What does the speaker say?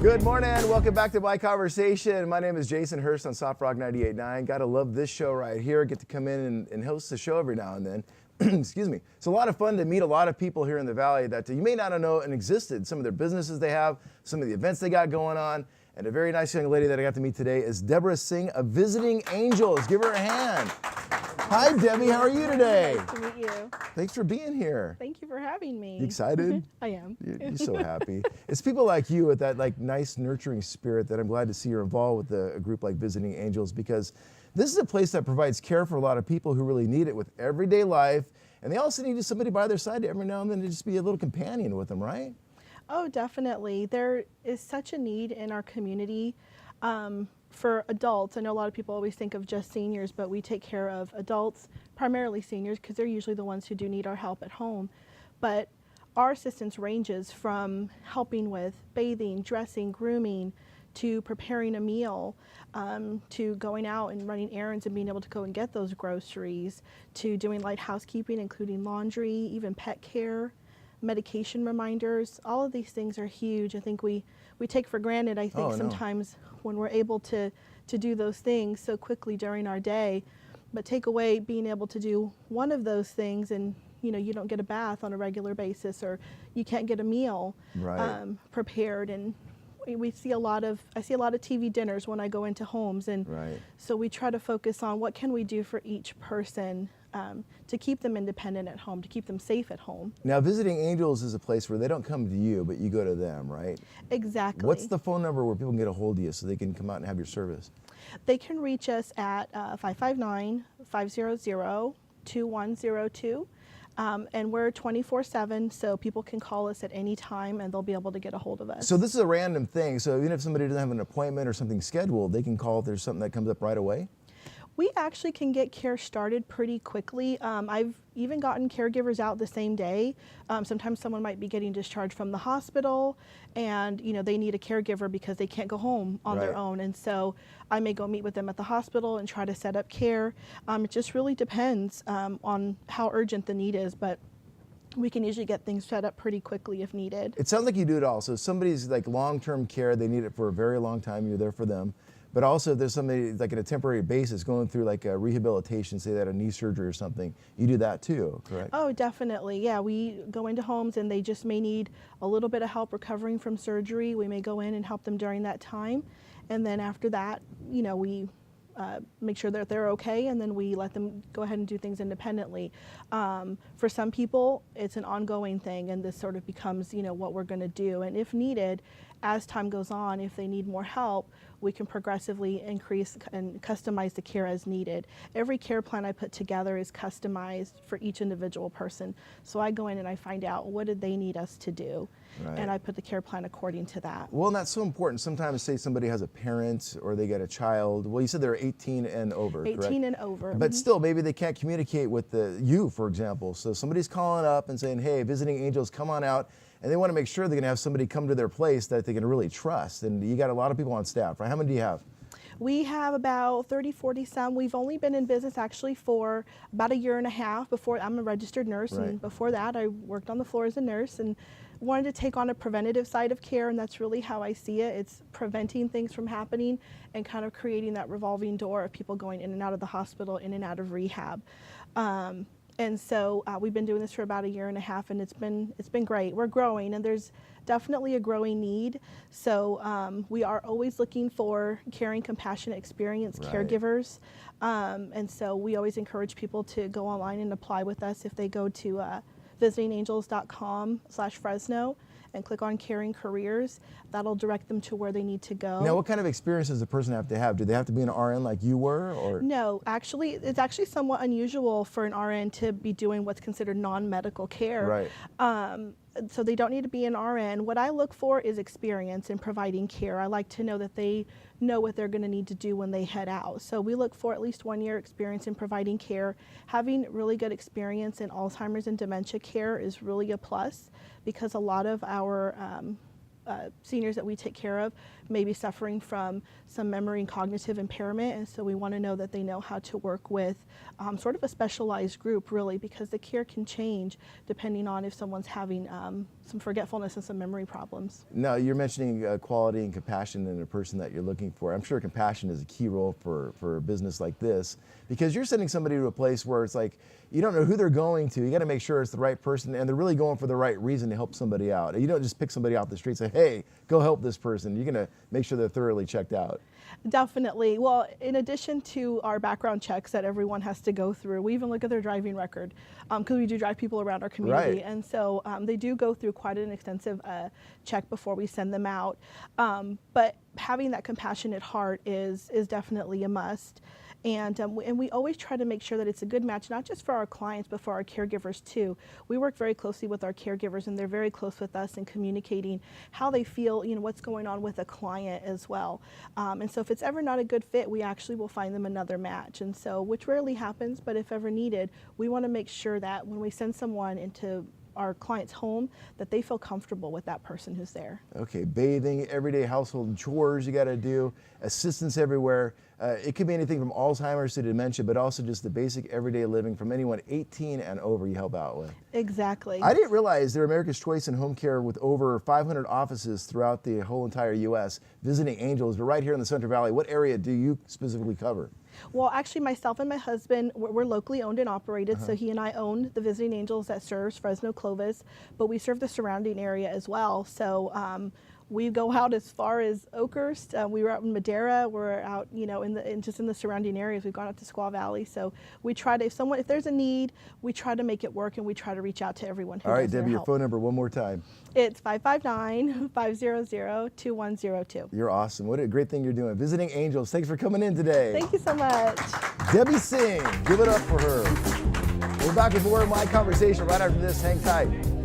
Good morning. Welcome back to My Conversation. My name is Jason Hurst on Soft Rock 98.9. Gotta love this show right here. Get to come in and host the show every now and then. Excuse me. It's a lot of fun to meet a lot of people here in the Valley that you may not know and existed. Some of their businesses they have, some of the events they got going on. And a very nice young lady that I got to meet today is Deborah Singh of Visiting Angels. Give her a hand. Hi, Debbie. How are you today? Nice to meet you. Thanks for being here. Thank you for having me. You excited? I am. You're so happy. It's people like you with that nice nurturing spirit that I'm glad to see you're involved with a group like Visiting Angels, because this is a place that provides care for a lot of people who really need it with everyday life, and they also need somebody by their side every now and then to just be a little companion with them, right? Oh, definitely. There is such a need in our community for adults. I know a lot of people always think of just seniors, but we take care of adults, primarily seniors, because they're usually the ones who do need our help at home. But our assistance ranges from helping with bathing, dressing, grooming, to preparing a meal, to going out and running errands and being able to go and get those groceries, to doing light housekeeping, including laundry, even pet care, medication reminders. All of these things are huge. I think we take for granted, I think, sometimes when we're able to do those things so quickly during our day. But take away being able to do one of those things and you don't get a bath on a regular basis, or you can't get a meal prepared. And I see a lot of TV dinners when I go into homes, and so we try to focus on what can we do for each person to keep them independent at home, to keep them safe at home. Now, Visiting Angels is a place where they don't come to you, but you go to them, right? Exactly. What's the phone number where people can get a hold of you so they can come out and have your service? They can reach us at 559-500-2102. And we're 24/7, so people can call us at any time and they'll be able to get a hold of us. So this is a random thing. So even if somebody doesn't have an appointment or something scheduled, they can call if there's something that comes up right away? We actually can get care started pretty quickly. I've even gotten caregivers out the same day. Sometimes someone might be getting discharged from the hospital and they need a caregiver because they can't go home on their own. And so I may go meet with them at the hospital and try to set up care. It just really depends on how urgent the need is, but we can usually get things set up pretty quickly if needed. It sounds like you do it all. So somebody's like long-term care, they need it for a very long time, you're there for them. But also if there's somebody like on a temporary basis going through like a rehabilitation, say that a knee surgery or something, you do that too, correct? Oh, definitely. Yeah, we go into homes and they just may need a little bit of help recovering from surgery. We may go in and help them during that time. And then after that, we make sure that they're okay, and then we let them go ahead and do things independently. For some people, it's an ongoing thing, and this sort of becomes, what we're going to do. And if needed, as time goes on, if they need more help, we can progressively increase and customize the care as needed. Every care plan I put together is customized for each individual person. So I go in and I find out what did they need us to do, and I put the care plan according to that. Well, and that's so important. Sometimes say somebody has a parent or they get a child. Well, you said they're 18 and over, 18 correct? And over. But still, maybe they can't communicate with you, for example. So somebody's calling up and saying, hey, Visiting Angels, come on out. And they want to make sure they're going to have somebody come to their place that they can really trust. And you got a lot of people on staff, right? How many do you have? We have about 30, 40 some. We've only been in business actually for about a year and a half. Before, I'm a registered nurse, and before that I worked on the floor as a nurse and wanted to take on a preventative side of care, and that's really how I see it. It's preventing things from happening and kind of creating that revolving door of people going in and out of the hospital, in and out of rehab. And so we've been doing this for about a year and a half, and it's been great. We're growing, and there's definitely a growing need. So we are always looking for caring, compassionate, experienced caregivers. And so we always encourage people to go online and apply with us. If they go to visitingangels.com/Fresno and click on Caring Careers, that'll direct them to where they need to go. Now, what kind of experience does a person have to have? Do they have to be an RN like you were? Or? No, actually, it's actually somewhat unusual for an RN to be doing what's considered non-medical care. So they don't need to be an RN. What I look for is experience in providing care. I like to know that they know what they're going to need to do when they head out. So we look for at least 1 year experience in providing care. Having really good experience in Alzheimer's and dementia care is really a plus, because a lot of our seniors that we take care of may be suffering from some memory and cognitive impairment, and so we want to know that they know how to work with sort of a specialized group, really, because the care can change depending on if someone's having some forgetfulness and some memory problems. Now, you're mentioning quality and compassion in a person that you're looking for. I'm sure compassion is a key role for a business like this, because you're sending somebody to a place where it's like, you don't know who they're going to. You got to make sure it's the right person, and they're really going for the right reason to help somebody out. You don't just pick somebody off the street and say, hey, go help this person. You're going to make sure they're thoroughly checked out. Definitely. Well, in addition to our background checks that everyone has to go through, we even look at their driving record, because we do drive people around our community. Right. And so they do go through quite an extensive check before we send them out. But having that compassionate heart is definitely a must. And we always try to make sure that it's a good match, not just for our clients, but for our caregivers too. We work very closely with our caregivers, and they're very close with us in communicating how they feel, what's going on with a client as well. And so if it's ever not a good fit, we actually will find them another match. And so, which rarely happens, but if ever needed, we want to make sure that when we send someone into our client's home, that they feel comfortable with that person who's there. Okay, bathing, everyday household chores you got to do, assistance everywhere. It could be anything from Alzheimer's to dementia, but also just the basic everyday living from anyone 18 and over you help out with. Exactly. I didn't realize they're America's Choice in home care with over 500 offices throughout the whole entire U.S. Visiting Angels, but right here in the Central Valley, what area do you specifically cover? Well, actually, myself and my husband, we're locally owned and operated, so he and I own the Visiting Angels that serves Fresno, Clovis, but we serve the surrounding area as well. So we go out as far as Oakhurst. We were out in Madera. We're out, just in the surrounding areas. We've gone out to Squaw Valley. So we try to, if there's a need, we try to make it work, and we try to reach out to everyone who All right, needs their Debbie, your help. phone number one more time. It's 559-500-2102. You're awesome. What a great thing you're doing. Visiting Angels, thanks for coming in today. Thank you so much. Debbie Singh, give it up for her. We're back with more of my conversation right after this. Hang tight.